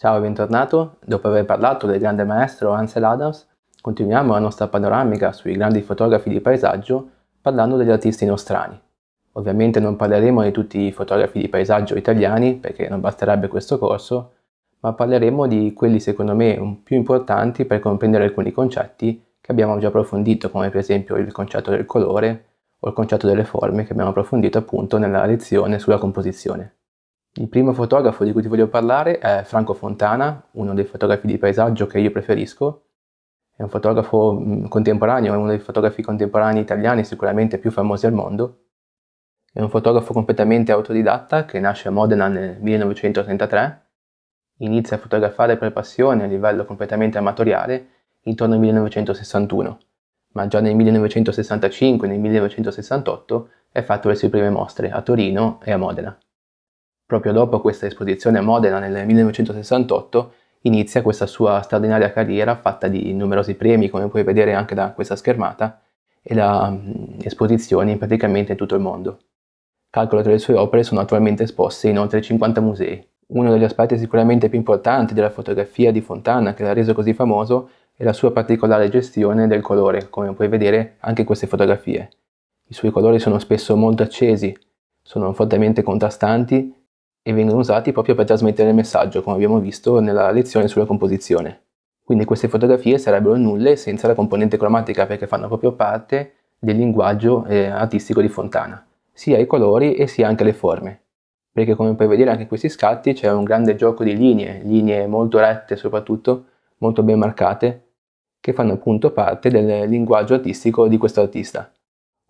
Ciao e bentornato. Dopo aver parlato del grande maestro Ansel Adams, continuiamo la nostra panoramica sui grandi fotografi di paesaggio parlando degli artisti nostrani. Ovviamente non parleremo di tutti i fotografi di paesaggio italiani, perché non basterebbe questo corso, ma parleremo di quelli secondo me più importanti per comprendere alcuni concetti che abbiamo già approfondito, come per esempio il concetto del colore o il concetto delle forme che abbiamo approfondito appunto nella lezione sulla composizione. Il primo fotografo di cui ti voglio parlare è Franco Fontana, uno dei fotografi di paesaggio che io preferisco. È un fotografo contemporaneo, è uno dei fotografi contemporanei italiani sicuramente più famosi al mondo. È un fotografo completamente autodidatta che nasce a Modena nel 1933, inizia a fotografare per passione a livello completamente amatoriale intorno al 1961, ma già nel 1965 e nel 1968 è fatto le sue prime mostre a Torino e a Modena. Proprio dopo questa esposizione a Modena nel 1968 inizia questa sua straordinaria carriera fatta di numerosi premi, come puoi vedere anche da questa schermata, e da esposizioni praticamente in tutto il mondo. Calcolo che le sue opere sono attualmente esposte in oltre 50 musei. Uno degli aspetti sicuramente più importanti della fotografia di Fontana, che l'ha reso così famoso, è la sua particolare gestione del colore, come puoi vedere anche in queste fotografie. I suoi colori sono spesso molto accesi, sono fortemente contrastanti e vengono usati proprio per trasmettere il messaggio, come abbiamo visto nella lezione sulla composizione. Quindi queste fotografie sarebbero nulle senza la componente cromatica, perché fanno proprio parte del linguaggio artistico di Fontana, sia i colori e sia anche le forme. Perché come puoi vedere anche in questi scatti c'è un grande gioco di linee molto rette soprattutto, molto ben marcate, che fanno appunto parte del linguaggio artistico di questo artista.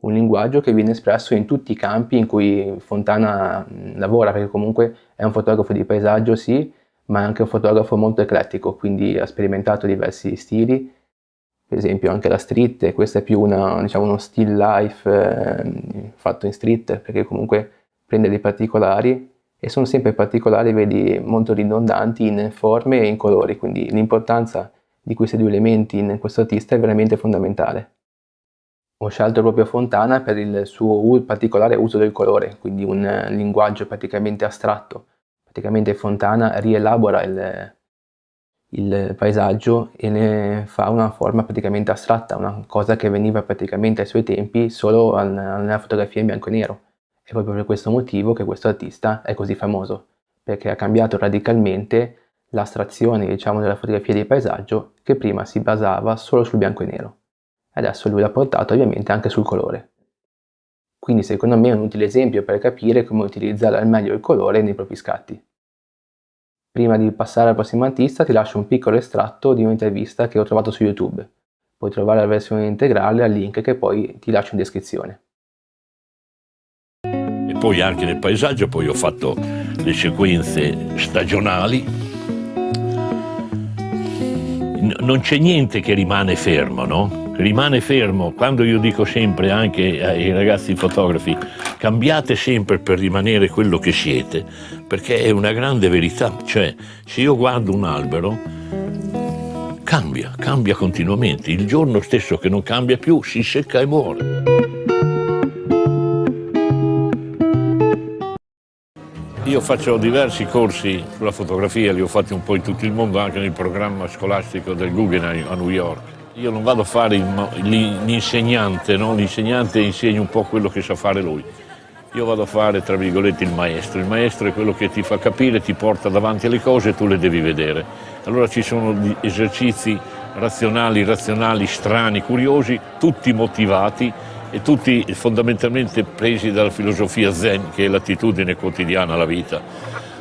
Un linguaggio che viene espresso in tutti i campi in cui Fontana lavora, perché comunque è un fotografo di paesaggio sì, ma è anche un fotografo molto eclettico, quindi ha sperimentato diversi stili, per esempio anche la street, questo è più uno still life fatto in street, perché comunque prende dei particolari e sono sempre particolari, vedi, molto ridondanti in forme e in colori, quindi l'importanza di questi due elementi in questo artista è veramente fondamentale. Ho scelto proprio Fontana per il suo particolare uso del colore, quindi un linguaggio praticamente astratto. Praticamente Fontana rielabora il paesaggio e ne fa una forma praticamente astratta, una cosa che veniva praticamente ai suoi tempi solo nella fotografia in bianco e nero. È proprio per questo motivo che questo artista è così famoso, perché ha cambiato radicalmente l'astrazione, diciamo, della fotografia di paesaggio, che prima si basava solo sul bianco e nero. Adesso lui l'ha portato ovviamente anche sul colore. Quindi secondo me è un utile esempio per capire come utilizzare al meglio il colore nei propri scatti. Prima di passare al prossimo artista ti lascio un piccolo estratto di un'intervista che ho trovato su YouTube. Puoi trovare la versione integrale al link che poi ti lascio in descrizione. E poi anche nel paesaggio poi ho fatto le sequenze stagionali. Non c'è niente che rimane fermo, no? Rimane fermo. Quando io dico sempre anche ai ragazzi fotografi, cambiate sempre per rimanere quello che siete, perché è una grande verità. Cioè, se io guardo un albero, cambia continuamente. Il giorno stesso che non cambia più si secca e muore. Io faccio diversi corsi sulla fotografia, li ho fatti un po' in tutto il mondo, anche nel programma scolastico del Guggenheim a New York. Io non vado a fare l'insegnante, no? L'insegnante insegna un po' quello che sa fare lui. Io vado a fare, tra virgolette, il maestro. Il maestro è quello che ti fa capire, ti porta davanti alle cose e tu le devi vedere. Allora ci sono gli esercizi razionali, irrazionali, strani, curiosi, tutti motivati, e tutti fondamentalmente presi dalla filosofia Zen, che è l'attitudine quotidiana alla vita.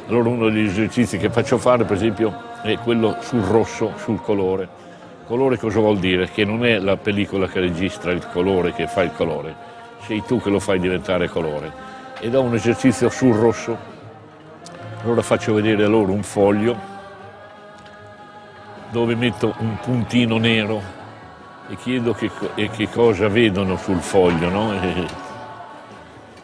Allora uno degli esercizi che faccio fare, per esempio, è quello sul rosso, sul colore. Colore cosa vuol dire? Che non è la pellicola che registra il colore, che fa il colore, sei tu che lo fai diventare colore. E do un esercizio sul rosso, allora faccio vedere a loro un foglio dove metto un puntino nero e chiedo che cosa vedono sul foglio, no?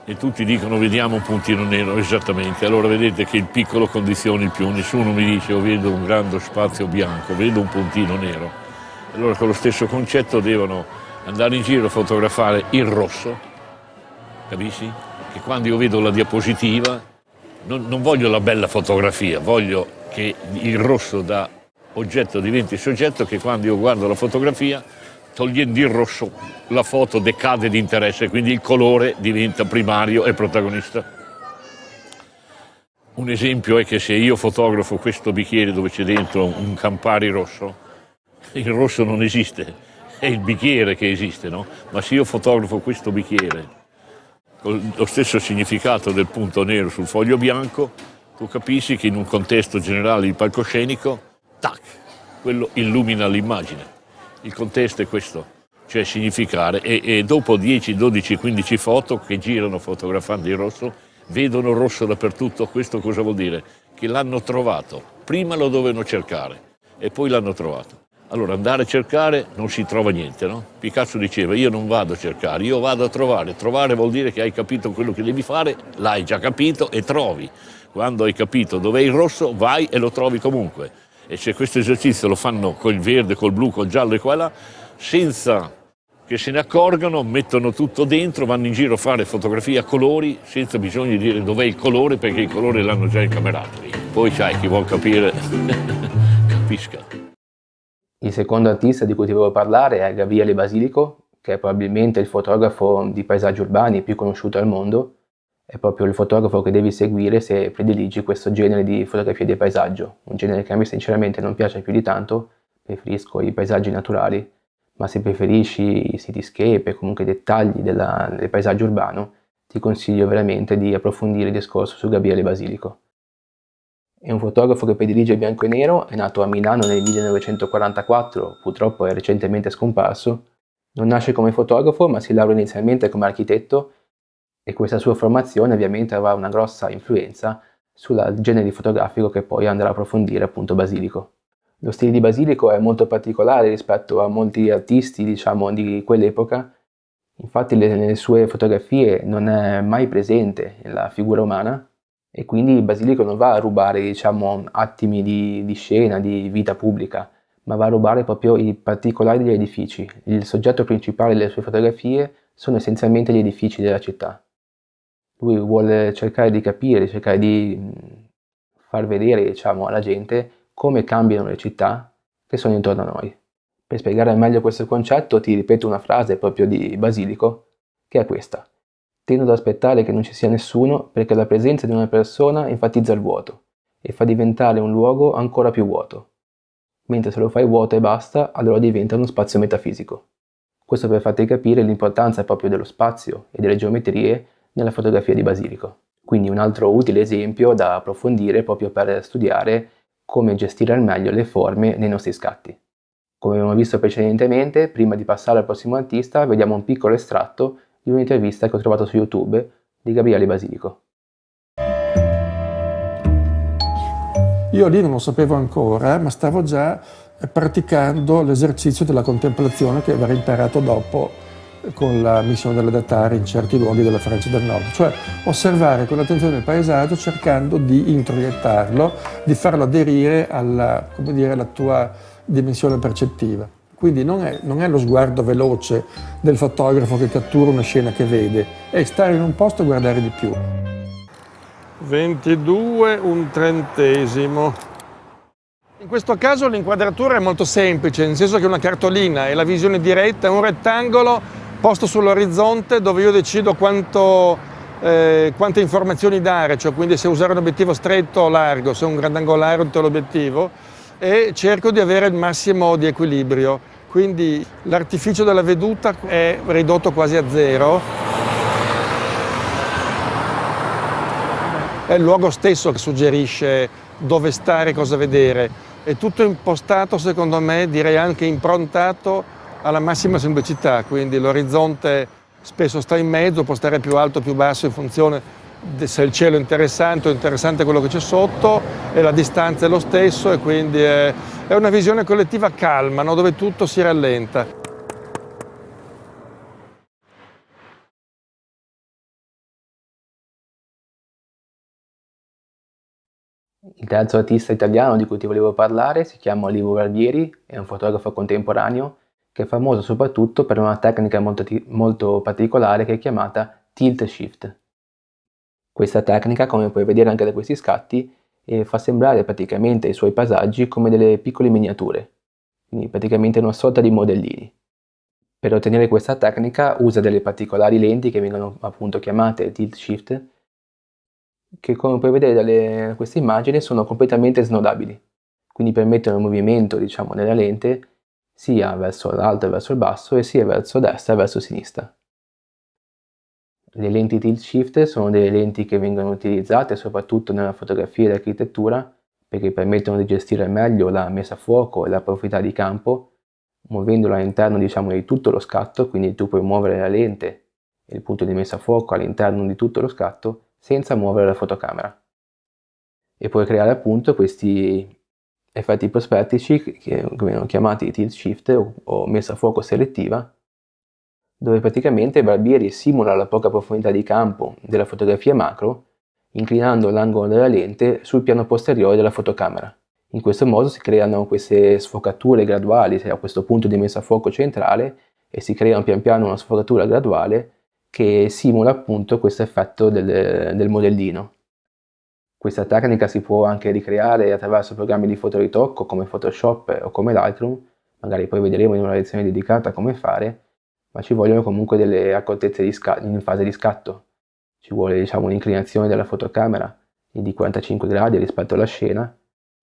E tutti dicono vediamo un puntino nero, esattamente. Allora vedete che il piccolo condiziona il più, nessuno mi dice io vedo un grande spazio bianco, vedo un puntino nero. Allora con lo stesso concetto devono andare in giro a fotografare il rosso, capisci? Che quando io vedo la diapositiva non voglio la bella fotografia, voglio che il rosso da oggetto diventi soggetto, che quando io guardo la fotografia, togliendo il rosso, la foto decade di interesse, quindi il colore diventa primario e protagonista. Un esempio è che se io fotografo questo bicchiere dove c'è dentro un Campari rosso, il rosso non esiste, è il bicchiere che esiste, no? Ma se io fotografo questo bicchiere con lo stesso significato del punto nero sul foglio bianco, tu capisci che in un contesto generale di palcoscenico, tac, quello illumina l'immagine. Il contesto è questo, cioè significare, e dopo 10, 12, 15 foto che girano fotografando il rosso, vedono rosso dappertutto. Questo cosa vuol dire? Che l'hanno trovato, prima lo dovevano cercare e poi l'hanno trovato. Allora andare a cercare non si trova niente, no? Picasso diceva io non vado a cercare, io vado a trovare. Trovare vuol dire che hai capito quello che devi fare, l'hai già capito e trovi. Quando hai capito dov'è il rosso vai e lo trovi comunque. E se questo esercizio lo fanno col verde, col blu, col giallo e qua e là, senza che se ne accorgano, mettono tutto dentro, vanno in giro a fare fotografie a colori senza bisogno di dire dov'è il colore, perché il colore l'hanno già incamerato. Poi sai, chi vuol capire capisca. Il secondo artista di cui ti volevo parlare è Gabriele Basilico, che è probabilmente il fotografo di paesaggi urbani più conosciuto al mondo. È proprio il fotografo che devi seguire se prediligi questo genere di fotografia di paesaggio, un genere che a me sinceramente non piace più di tanto, preferisco i paesaggi naturali, ma se preferisci i cityscape e comunque i dettagli del paesaggio urbano, ti consiglio veramente di approfondire il discorso su Gabriele Basilico. È un fotografo che predilige il bianco e nero, è nato a Milano nel 1944, purtroppo è recentemente scomparso. Non nasce come fotografo, ma si laurea inizialmente come architetto, e questa sua formazione ovviamente avrà una grossa influenza sul genere fotografico che poi andrà a approfondire appunto Basilico. Lo stile di Basilico è molto particolare rispetto a molti artisti, diciamo, di quell'epoca. Infatti nelle sue fotografie non è mai presente la figura umana e quindi Basilico non va a rubare, diciamo, attimi di scena, di vita pubblica, ma va a rubare proprio i particolari degli edifici. Il soggetto principale delle sue fotografie sono essenzialmente gli edifici della città. Lui vuole cercare di capire, cercare di far vedere, diciamo, alla gente come cambiano le città che sono intorno a noi. Per spiegare meglio questo concetto ti ripeto una frase proprio di Basilico, che è questa: tendo ad aspettare che non ci sia nessuno perché la presenza di una persona enfatizza il vuoto e fa diventare un luogo ancora più vuoto, mentre se lo fai vuoto e basta, allora diventa uno spazio metafisico. Questo per farti capire l'importanza proprio dello spazio e delle geometrie nella fotografia di Basilico. Quindi un altro utile esempio da approfondire proprio per studiare come gestire al meglio le forme nei nostri scatti. Come abbiamo visto precedentemente, prima di passare al prossimo artista, vediamo un piccolo estratto di un'intervista che ho trovato su YouTube di Gabriele Basilico. Io lì non lo sapevo ancora, ma stavo già praticando l'esercizio della contemplazione che avrei imparato dopo con la missione delle Datari in certi luoghi della Francia del Nord, cioè osservare con attenzione il paesaggio cercando di introiettarlo, di farlo aderire alla tua dimensione percettiva. Quindi non è lo sguardo veloce del fotografo che cattura una scena che vede, è stare in un posto e guardare di più. 22, un trentesimo. In questo caso l'inquadratura è molto semplice, nel senso che è una cartolina e la visione diretta è un rettangolo posto sull'orizzonte dove io decido quante informazioni dare, cioè quindi se usare un obiettivo stretto o largo, se un grandangolare o un teleobiettivo, e cerco di avere il massimo di equilibrio. Quindi l'artificio della veduta è ridotto quasi a zero. È il luogo stesso che suggerisce dove stare e cosa vedere. È tutto impostato, secondo me, direi anche improntato alla massima semplicità, quindi l'orizzonte spesso sta in mezzo, può stare più alto o più basso in funzione se il cielo è interessante o interessante quello che c'è sotto, e la distanza è lo stesso, e quindi è una visione collettiva calma, no? Dove tutto si rallenta. Il terzo artista italiano di cui ti volevo parlare si chiama Olivo Barbieri, è un fotografo contemporaneo che è famoso soprattutto per una tecnica molto particolare che è chiamata tilt shift. Questa tecnica, come puoi vedere anche da questi scatti, e fa sembrare praticamente i suoi paesaggi come delle piccole miniature, quindi praticamente una sorta di modellini. Per ottenere questa tecnica usa delle particolari lenti che vengono appunto chiamate tilt shift, che come puoi vedere da queste immagini sono completamente snodabili, quindi permettono il movimento della lente sia verso l'alto e verso il basso e sia verso destra e verso sinistra. Le lenti tilt shift sono delle lenti che vengono utilizzate soprattutto nella fotografia e l'architettura perché permettono di gestire meglio la messa a fuoco e la profondità di campo, muovendola all'interno di tutto lo scatto, quindi tu puoi muovere la lente e il punto di messa a fuoco all'interno di tutto lo scatto senza muovere la fotocamera. E puoi creare appunto questi effetti prospettici che vengono chiamati tilt shift o messa a fuoco selettiva, dove praticamente Barbieri simula la poca profondità di campo della fotografia macro inclinando l'angolo della lente sul piano posteriore della fotocamera. In questo modo si creano queste sfocature graduali a questo punto di messa a fuoco centrale e si crea pian piano una sfocatura graduale che simula appunto questo effetto del modellino. Questa tecnica si può anche ricreare attraverso programmi di fotoritocco come Photoshop o come Lightroom, magari poi vedremo in una lezione dedicata come fare, ma ci vogliono comunque delle accortezze in fase di scatto. Ci vuole un'inclinazione della fotocamera di 45 gradi rispetto alla scena,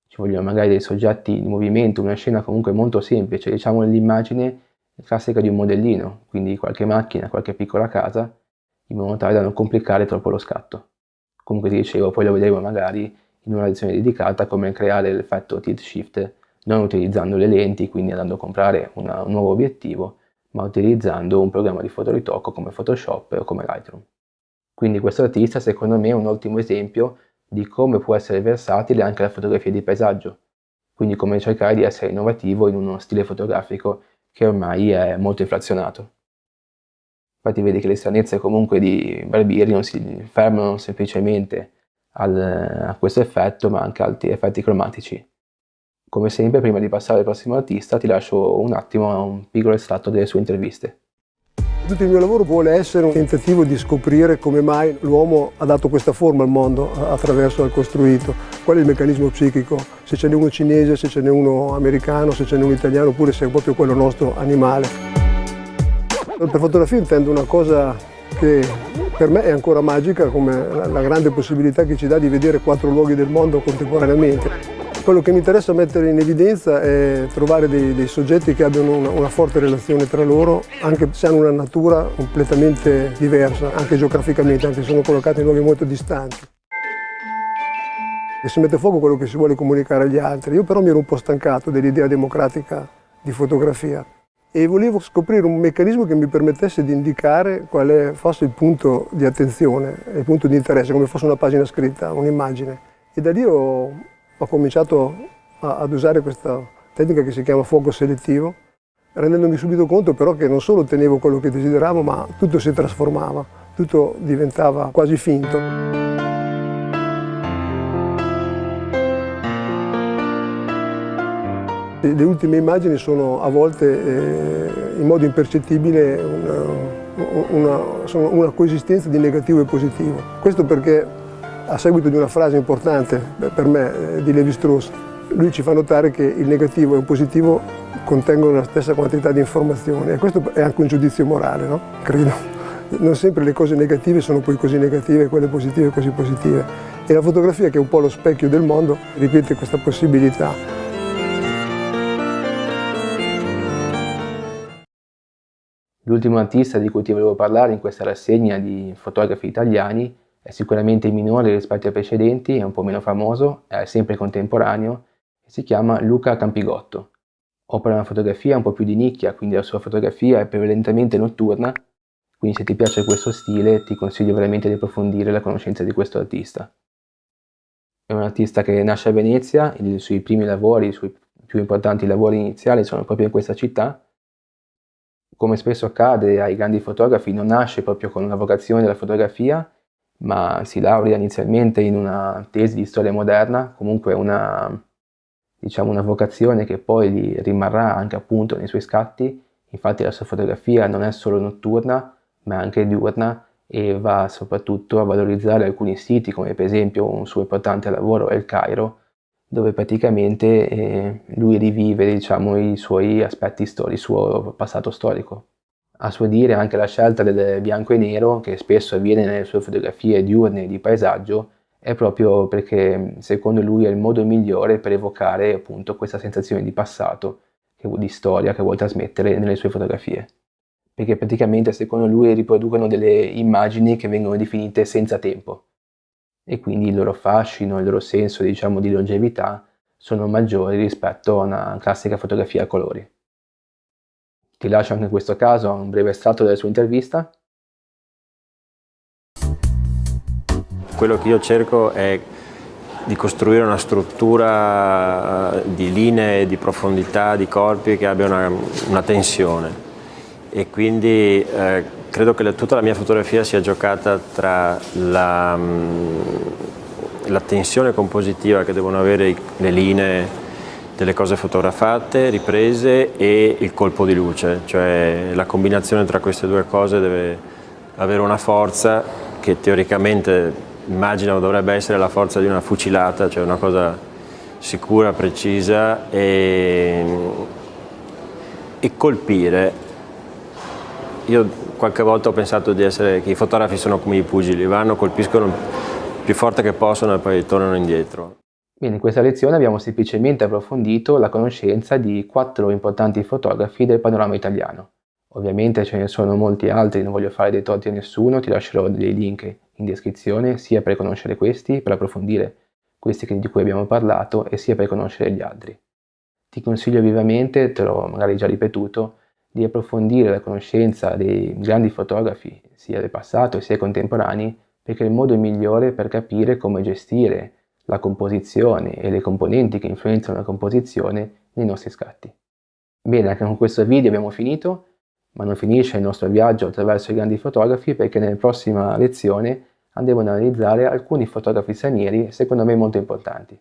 ci vogliono magari dei soggetti in movimento, una scena comunque molto semplice, l'immagine classica di un modellino, quindi qualche macchina, qualche piccola casa, in modo tale da non complicare troppo lo scatto. Comunque ti dicevo, poi lo vedremo magari in una lezione dedicata come creare l'effetto tilt shift, non utilizzando le lenti, quindi andando a comprare un nuovo obiettivo, ma utilizzando un programma di fotoritocco come Photoshop o come Lightroom. Quindi questo artista secondo me è un ottimo esempio di come può essere versatile anche la fotografia di paesaggio, quindi come cercare di essere innovativo in uno stile fotografico che ormai è molto inflazionato. Infatti vedi che le stranezze comunque di Barbieri non si fermano semplicemente a questo effetto, ma anche altri effetti cromatici. Come sempre, prima di passare al prossimo artista, ti lascio un attimo a un piccolo estratto delle sue interviste. Tutto il mio lavoro vuole essere un tentativo di scoprire come mai l'uomo ha dato questa forma al mondo attraverso il costruito. Qual è il meccanismo psichico? Se ce n'è uno cinese, se ce n'è uno americano, se ce n'è uno italiano, oppure se è proprio quello nostro animale. Per fotografia intendo una cosa che per me è ancora magica, come la grande possibilità che ci dà di vedere 4 luoghi del mondo contemporaneamente. Quello che mi interessa mettere in evidenza è trovare dei soggetti che abbiano una forte relazione tra loro, anche se hanno una natura completamente diversa, anche geograficamente, anche se sono collocati in luoghi molto distanti. E si mette a fuoco quello che si vuole comunicare agli altri. Io però mi ero un po' stancato dell'idea democratica di fotografia e volevo scoprire un meccanismo che mi permettesse di indicare quale fosse il punto di attenzione, il punto di interesse, come fosse una pagina scritta, un'immagine. E da lì ho cominciato ad usare questa tecnica che si chiama fuoco selettivo, rendendomi subito conto però che non solo ottenevo quello che desideravo, ma tutto si trasformava, tutto diventava quasi finto. Le ultime immagini sono a volte in modo impercettibile una coesistenza di negativo e positivo. Questo perché a seguito di una frase importante per me di Lévi-Strauss, lui ci fa notare che il negativo e il positivo contengono la stessa quantità di informazioni e questo è anche un giudizio morale, no? Credo. Non sempre le cose negative sono poi così negative e quelle positive così positive. E la fotografia, che è un po' lo specchio del mondo, ripete questa possibilità. L'ultimo artista di cui ti volevo parlare in questa rassegna di fotografi italiani è sicuramente minore rispetto ai precedenti, è un po' meno famoso, è sempre contemporaneo e si chiama Luca Campigotto. Opera una fotografia un po' più di nicchia, quindi la sua fotografia è prevalentemente notturna, quindi se ti piace questo stile ti consiglio veramente di approfondire la conoscenza di questo artista. È un artista che nasce a Venezia, i suoi primi lavori, i suoi più importanti lavori iniziali sono proprio in questa città. Come spesso accade ai grandi fotografi, non nasce proprio con una vocazione della fotografia, ma si laurea inizialmente in una tesi di storia moderna, comunque una vocazione che poi rimarrà anche appunto nei suoi scatti. Infatti la sua fotografia non è solo notturna, ma è anche diurna e va soprattutto a valorizzare alcuni siti, come per esempio un suo importante lavoro è il Cairo, dove praticamente lui rivive, diciamo, i suoi aspetti storici, il suo passato storico. A suo dire anche la scelta del bianco e nero, che spesso avviene nelle sue fotografie diurne di paesaggio, è proprio perché secondo lui è il modo migliore per evocare appunto questa sensazione di passato, di storia che vuole trasmettere nelle sue fotografie. Perché praticamente secondo lui riproducono delle immagini che vengono definite senza tempo e quindi il loro fascino, il loro senso, diciamo, di longevità sono maggiori rispetto a una classica fotografia a colori. Ti lascio anche in questo caso un breve estratto della sua intervista. Quello che io cerco è di costruire una struttura di linee, di profondità, di corpi che abbia una tensione, e quindi credo che tutta la mia fotografia sia giocata tra la tensione compositiva che devono avere le linee delle cose fotografate, riprese, e il colpo di luce, cioè la combinazione tra queste due cose deve avere una forza che teoricamente immagino dovrebbe essere la forza di una fucilata, cioè una cosa sicura, precisa, e colpire. Io qualche volta ho pensato che i fotografi sono come i pugili, vanno, colpiscono più forte che possono e poi tornano indietro. Bene, in questa lezione abbiamo semplicemente approfondito la conoscenza di 4 importanti fotografi del panorama italiano. Ovviamente ce ne sono molti altri, non voglio fare dei torti a nessuno, ti lascerò dei link in descrizione sia per conoscere questi, per approfondire questi di cui abbiamo parlato, e sia per conoscere gli altri. Ti consiglio vivamente, te l'ho magari già ripetuto, di approfondire la conoscenza dei grandi fotografi, sia del passato sia contemporanei, perché è il modo migliore per capire come gestire la composizione e le componenti che influenzano la composizione nei nostri scatti. Bene, anche con questo video abbiamo finito, ma non finisce il nostro viaggio attraverso i grandi fotografi, perché nella prossima lezione andremo ad analizzare alcuni fotografi stranieri secondo me molto importanti.